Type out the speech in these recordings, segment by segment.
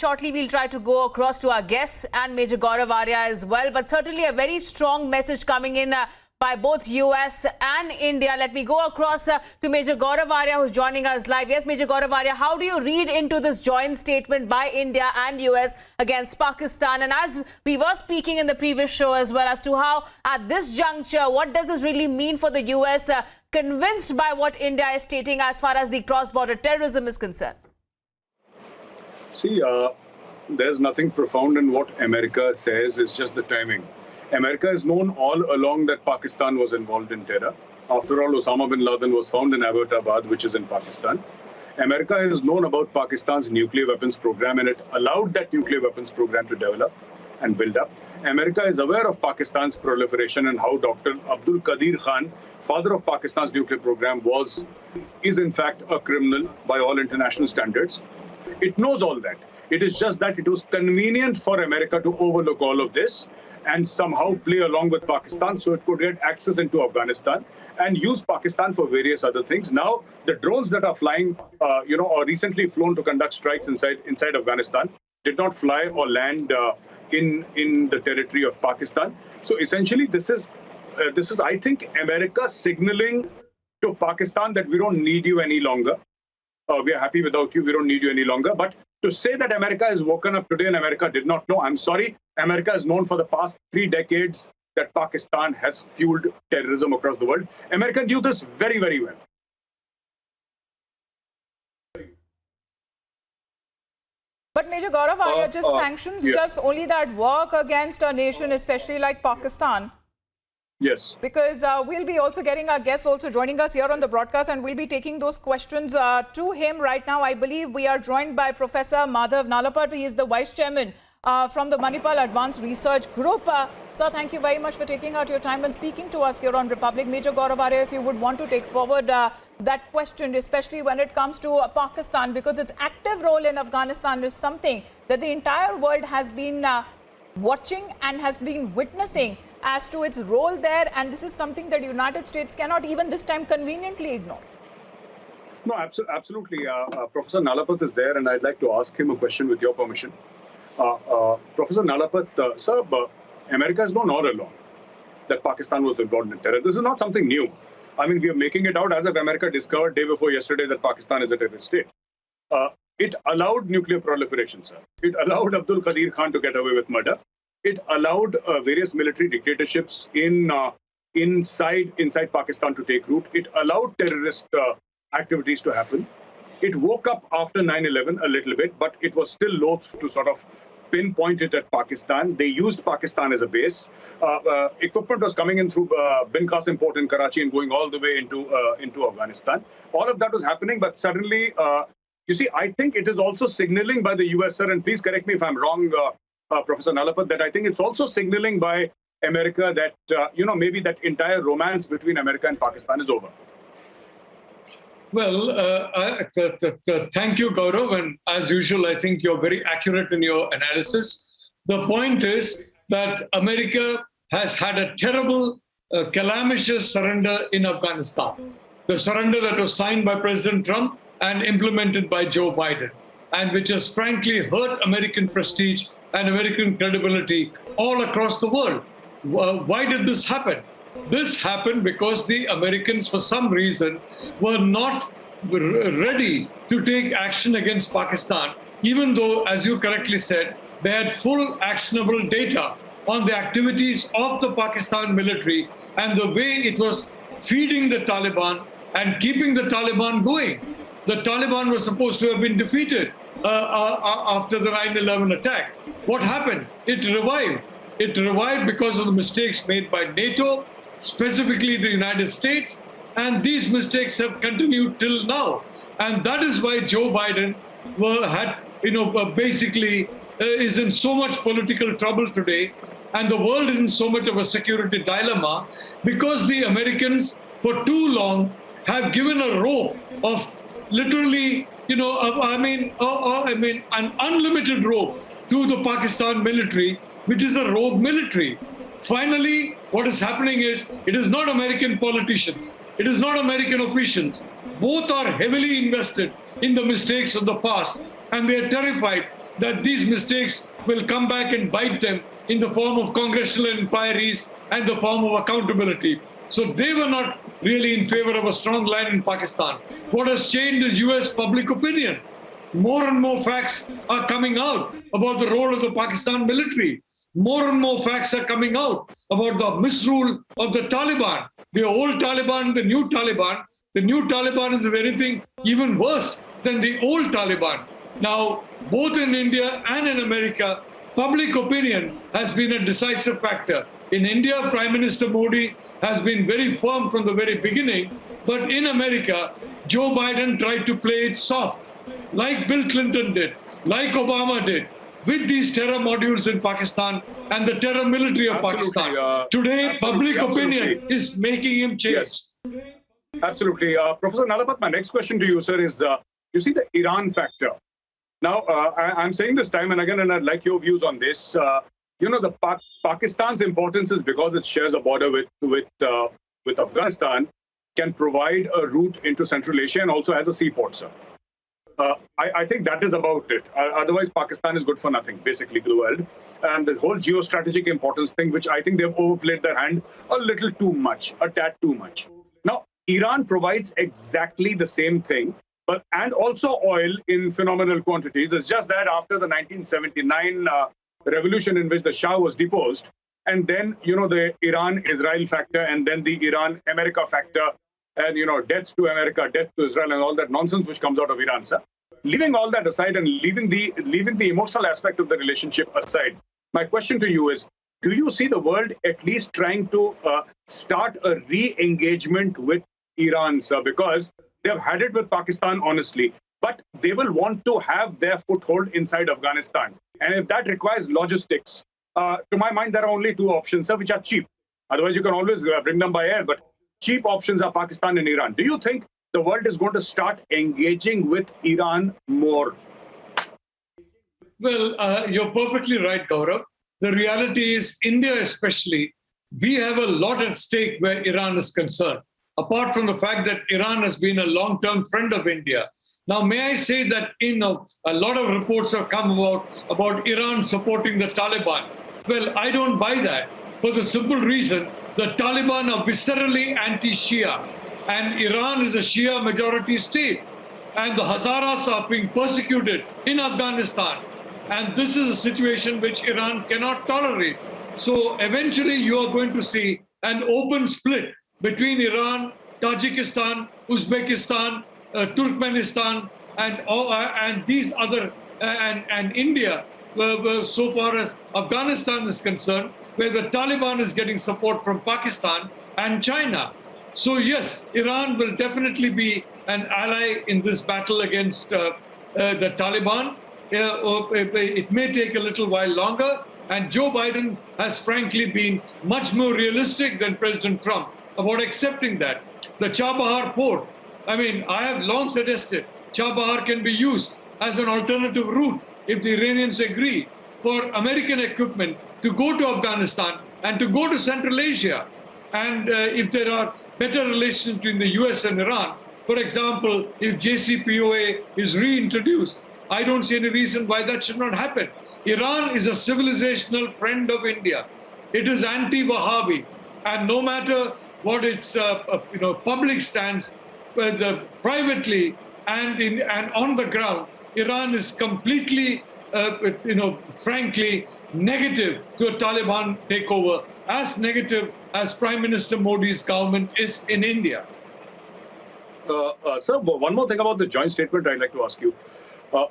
shortly we'll try to go across to our guests and Major Gaurav Arya as well. But certainly a very strong message coming in by both US and India. Let me go across to Major Gaurav Arya, who's joining us live. Yes, Major Gaurav Arya, how do you read into this joint statement by India and US against Pakistan? And as we were speaking in the previous show as well, as to how at this juncture, what does this really mean for the US, convinced by what India is stating as far as the cross-border terrorism is concerned? See, there's nothing profound in what America says. It's just the timing. America has known all along that Pakistan was involved in terror. After all, Osama bin Laden was found in Abbottabad, which is in Pakistan. America has known about Pakistan's nuclear weapons program, and it allowed that nuclear weapons program to develop and build up. America is aware of Pakistan's proliferation and how Dr. Abdul Qadir Khan, father of Pakistan's nuclear program, is in fact a criminal by all international standards. It knows all that. It is just that it was convenient for America to overlook all of this and somehow play along with Pakistan so it could get access into Afghanistan and use Pakistan for various other things. Now, the drones that are flying, or recently flown to conduct strikes inside Afghanistan did not fly or land in the territory of Pakistan. So essentially, this is, I think, America signaling to Pakistan that we don't need you any longer. We are happy without you. We don't need you any longer. But to say that America has woken up today and America did not know, I'm sorry. America has known for the past 3 decades that Pakistan has fueled terrorism across the world. America knew this very, very well. But Major Gaurav Arya, just sanctions just only that work against a nation, especially like Pakistan? Yes. Because we'll be also getting our guests also joining us here on the broadcast, and we'll be taking those questions to him right now. I believe we are joined by Professor Madhav Nalapat. He is the Vice Chairman from the Manipal Advanced Research Group. Sir, thank you very much for taking out your time and speaking to us here on Republic. Major Gaurav Arya, if you would want to take forward that question, especially when it comes to Pakistan, because its active role in Afghanistan is something that the entire world has been watching and has been witnessing as to its role there, and this is something that the United States cannot even this time conveniently ignore. No, absolutely. Professor Nalapat is there, and I'd like to ask him a question with your permission. Professor Nalapat, sir, America has known all along that Pakistan was involved in terror. This is not something new. I mean, we are making it out as if America discovered day before yesterday that Pakistan is a terrorist state. It allowed nuclear proliferation, sir. It allowed Abdul Qadir Khan to get away with murder. It allowed various military dictatorships inside Pakistan to take root. It allowed terrorist activities to happen. It woke up after 9/11 a little bit, but it was still loath to sort of pinpoint it at Pakistan. They used Pakistan as a base. Equipment was coming in through Bin Qasim port in Karachi and going all the way into Afghanistan. All of that was happening, but suddenly, you see, I think it is also signaling by the US, sir, and please correct me if I'm wrong, Professor Nalapat, that I think it's also signaling by America that, maybe that entire romance between America and Pakistan is over. Well, thank you, Gaurav. And as usual, I think you're very accurate in your analysis. The point is that America has had a terrible, calamitous surrender in Afghanistan. The surrender that was signed by President Trump and implemented by Joe Biden, and which has frankly hurt American prestige and American credibility all across the world. Why did this happen? This happened because the Americans, for some reason, were not ready to take action against Pakistan, even though, as you correctly said, they had full actionable data on the activities of the Pakistan military and the way it was feeding the Taliban and keeping the Taliban going. The Taliban was supposed to have been defeated after the 9/11 attack. What happened? It revived. It revived because of the mistakes made by NATO, specifically the United States, and these mistakes have continued till now. And that is why Joe Biden is in so much political trouble today, and the world is in so much of a security dilemma, because the Americans for too long have given a rope of literally, an unlimited rope to the Pakistan military, which is a rogue military. Finally, what is happening is, it is not American politicians, it is not American officials. Both are heavily invested in the mistakes of the past, and they are terrified that these mistakes will come back and bite them in the form of congressional inquiries and the form of accountability. So they were not really in favor of a strong line in Pakistan. What has changed is US public opinion. More and more facts are coming out about the role of the Pakistan military. More and more facts are coming out about the misrule of the Taliban. The old Taliban, the new Taliban. The new Taliban is, if anything, even worse than the old Taliban. Now, both in India and in America, public opinion has been a decisive factor. In India, Prime Minister Modi has been very firm from the very beginning, but in America, Joe Biden tried to play it soft, like Bill Clinton did, like Obama did, with these terror modules in Pakistan and the terror military of Pakistan. Today, public opinion is making him change. Yes. Absolutely. Professor Nalapat, my next question to you, sir, is you see the Iran factor. Now, I'm saying this time and again, and I'd like your views on this. Pakistan's importance is because it shares a border with Afghanistan, can provide a route into Central Asia and also has a seaport, sir. I think that is about it. Otherwise, Pakistan is good for nothing, basically, to the world. And the whole geostrategic importance thing, which I think they've overplayed their hand a little too much, a tad too much. Now, Iran provides exactly the same thing, and also oil in phenomenal quantities. It's just that after the 1979 revolution in which the Shah was deposed, and then, the Iran-Israel factor, and then the Iran-America factor, and, death to America, death to Israel, and all that nonsense which comes out of Iran, sir. Leaving all that aside and leaving the emotional aspect of the relationship aside, my question to you is, do you see the world at least trying to start a re-engagement with Iran, sir? Because they've had it with Pakistan, honestly, but they will want to have their foothold inside Afghanistan. And if that requires logistics, to my mind, there are only two options, sir, which are cheap. Otherwise, you can always bring them by air, but cheap options are Pakistan and Iran. Do you think the world is going to start engaging with Iran more? Well, you're perfectly right, Gaurav. The reality is, India especially, we have a lot at stake where Iran is concerned, apart from the fact that Iran has been a long-term friend of India. Now, may I say that a lot of reports have come about Iran supporting the Taliban. Well, I don't buy that for the simple reason the Taliban are viscerally anti-Shia, and Iran is a Shia majority state, and the Hazaras are being persecuted in Afghanistan. And this is a situation which Iran cannot tolerate. So eventually you are going to see an open split between Iran, Tajikistan, Uzbekistan, Turkmenistan, and these other, and India, so far as Afghanistan is concerned, where the Taliban is getting support from Pakistan and China. So yes, Iran will definitely be an ally in this battle against the Taliban. It may take a little while longer, and Joe Biden has frankly been much more realistic than President Trump about accepting that. The Chabahar port, I have long suggested Chabahar can be used as an alternative route if the Iranians agree for American equipment to go to Afghanistan and to go to Central Asia. And if there are better relations between the US and Iran, for example, if JCPOA is reintroduced, I don't see any reason why that should not happen. Iran is a civilizational friend of India. It is anti-Wahhabi, and no matter what its public stance, privately and on the ground, Iran is completely, frankly, negative to a Taliban takeover, as negative as Prime Minister Modi's government is in India. Sir, one more thing about the joint statement I'd like to ask you.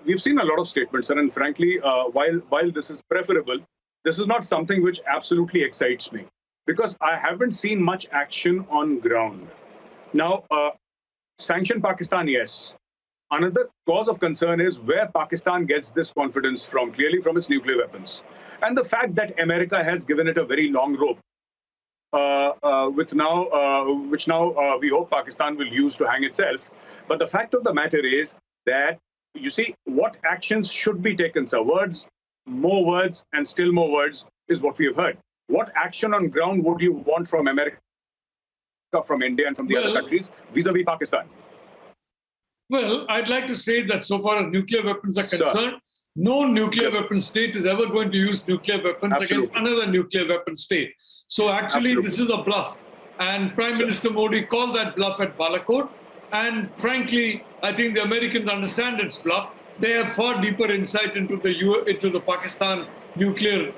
We've seen a lot of statements, and frankly, while this is preferable, this is not something which absolutely excites me, because I haven't seen much action on ground. Now, sanction Pakistan, yes. Another cause of concern is where Pakistan gets this confidence from, clearly from its nuclear weapons. And the fact that America has given it a very long rope, which now we hope Pakistan will use to hang itself. But the fact of the matter is that, you see, what actions should be taken, sir? Words, and still more words is what we have heard. What action on ground would you want from America, from India, and from the other countries vis-a-vis Pakistan? Well, I'd like to say that so far as nuclear weapons are concerned, no nuclear Yes. weapon state is ever going to use nuclear weapons against Absolutely. another nuclear weapon state. So actually, this is Absolutely. a bluff. And Prime Minister Modi called that bluff at Balakot. And frankly, I think the Americans understand its bluff. They have far deeper insight into the Pakistan nuclear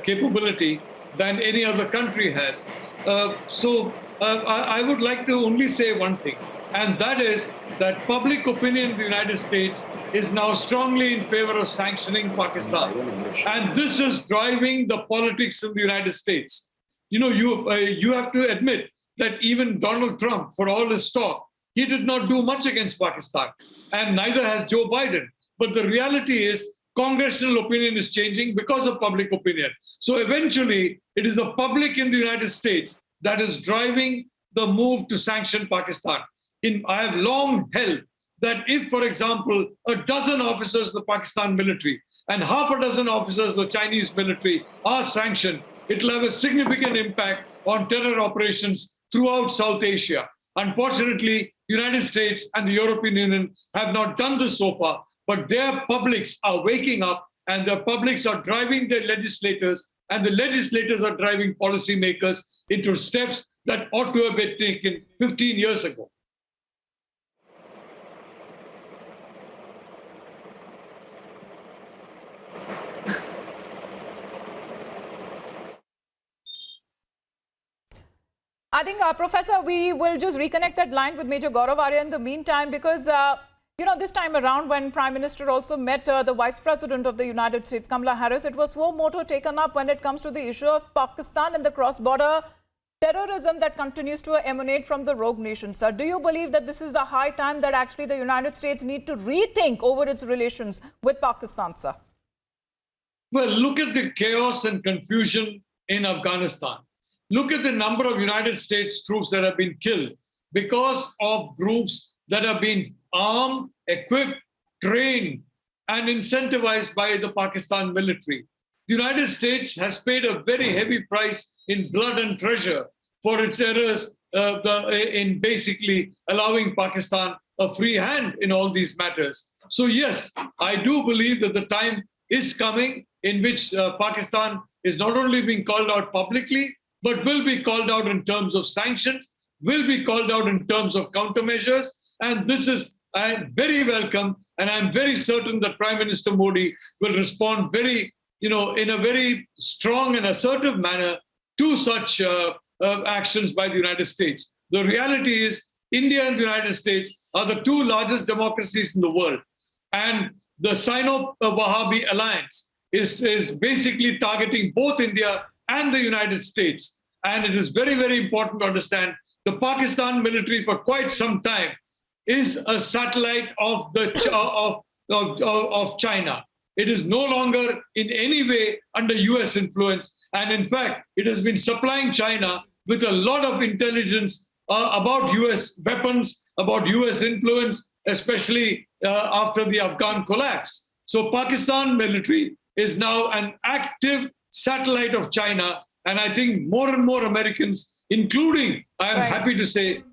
capability than any other country has. I would like to only say one thing, and that is that public opinion in the United States is now strongly in favor of sanctioning Pakistan. And this is driving the politics in the United States. You know, you have to admit that even Donald Trump, for all his talk, he did not do much against Pakistan, and neither has Joe Biden. But the reality is, congressional opinion is changing because of public opinion. So eventually, it is the public in the United States that is driving the move to sanction Pakistan. I have long held that if, for example, a dozen officers of the Pakistan military and half a dozen officers of the Chinese military are sanctioned, it will have a significant impact on terror operations throughout South Asia. Unfortunately, the United States and the European Union have not done this so far, but their publics are waking up, and their publics are driving their legislators, and the legislators are driving policymakers into steps that ought to have been taken 15 years ago. I think, Professor, we will just reconnect that line with Major Gaurav Arya in the meantime, because, this time around when Prime Minister also met the Vice President of the United States, Kamala Harris, it was so moto taken up when it comes to the issue of Pakistan and the cross-border terrorism that continues to emanate from the rogue nations. Sir, do you believe that this is a high time that actually the United States need to rethink over its relations with Pakistan, sir? Well, look at the chaos and confusion in Afghanistan. Look at the number of United States troops that have been killed because of groups that have been armed, equipped, trained, and incentivized by the Pakistan military. The United States has paid a very heavy price in blood and treasure for its errors in basically allowing Pakistan a free hand in all these matters. So yes, I do believe that the time is coming in which Pakistan is not only being called out publicly, but will be called out in terms of sanctions, will be called out in terms of countermeasures. And this is very welcome. And I'm very certain that Prime Minister Modi will respond in a very strong and assertive manner to such actions by the United States. The reality is, India and the United States are the two largest democracies in the world. And the Sino-Wahhabi alliance is basically targeting both India and the United States. And it is very, very important to understand the Pakistan military for quite some time is a satellite of China. It is no longer in any way under US influence. And in fact, it has been supplying China with a lot of intelligence about US weapons, about US influence, especially after the Afghan collapse. So Pakistan military is now an active satellite of China. And I think more and more Americans, including, I am happy to say,